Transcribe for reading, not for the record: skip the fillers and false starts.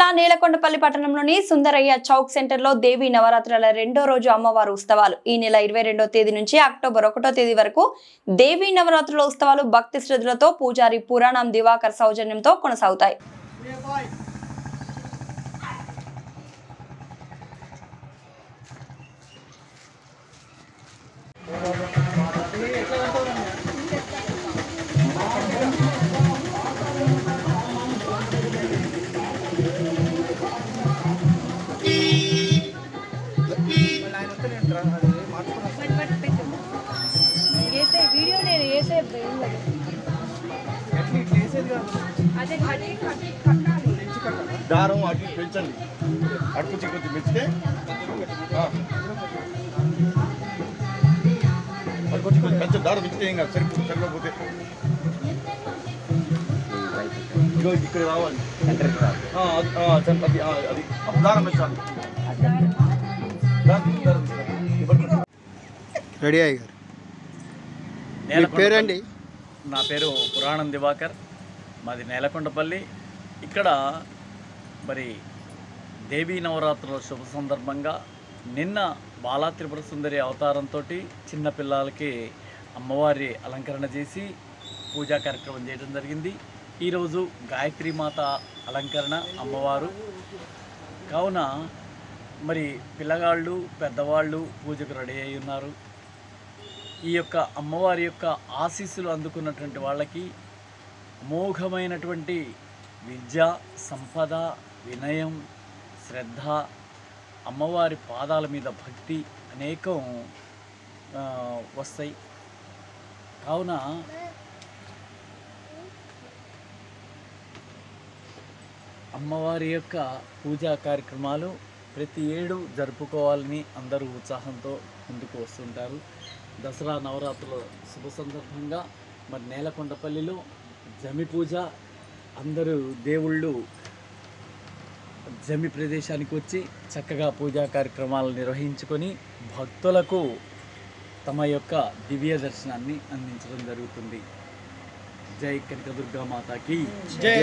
జిల్లా నేలకొండపల్లి పట్టణంలోని సుందరయ్య చౌక్ సెంటర్లో దేవి నవరాత్రుల రెండో రోజు అమ్మవారు ఉత్సవాలు ఈ నెల 22వ తేదీ నుంచి అక్టోబర్ 1వ తేదీ వరకు దేవి నవరాత్రుల ఉత్సవాలు భక్తి శ్రద్ధలతో పూజారి పురాణం దివాకర్ సౌజన్యంతో కొనసాగుతాయి. దారం అటు పెంచండి, అడుపు చిక్కొచ్చి పెంచితే అడుపు పెంచండి, దారం పెంచితే ఏం కాదు, సరిపోతే ఇగో ఇక్కడ రావాలి, అది దారం పెంచాలి. రెడీ అయ్యారు. పేరండి? నా పేరు పురాణం దివాకర్, మాది నేలకొండపల్లి. ఇక్కడ మరి దేవీ నవరాత్రుల శుభ సందర్భంగా నిన్న బాలా త్రిపుర సుందరి అవతారంతో చిన్నపిల్లలకి అమ్మవారి అలంకరణ చేసి పూజా కార్యక్రమం చేయడం జరిగింది. ఈరోజు గాయత్రీమాత అలంకరణ అమ్మవారు కావున మరి పిల్లగాళ్ళు పెద్దవాళ్ళు పూజకు రెడీ అయి ఉన్నారు. ఈ యొక్క అమ్మవారి యొక్క ఆశీస్సులు అందుకున్నటువంటి వాళ్ళకి అమోఘమైనటువంటి విద్య, సంపద, వినయం, శ్రద్ధ, అమ్మవారి పాదాల మీద భక్తి అనేకం వస్తాయి. కావున అమ్మవారి యొక్క పూజా కార్యక్రమాలు ప్రతి ఏడు జరుపుకోవాలని అందరూ ఉత్సాహంతో ముందుకు వస్తుంటారు. దసరా నవరాత్రుల శుభ సందర్భంగా మరి నేలకొండపల్లిలో జమి పూజ, అందరూ దేవుళ్ళు జమి ప్రదేశానికి వచ్చి చక్కగా పూజా కార్యక్రమాలు నిర్వహించుకొని భక్తులకు తమ యొక్క దివ్య దర్శనాన్ని అందించడం జరుగుతుంది. జై కనకదుర్గా మాతాకి జై.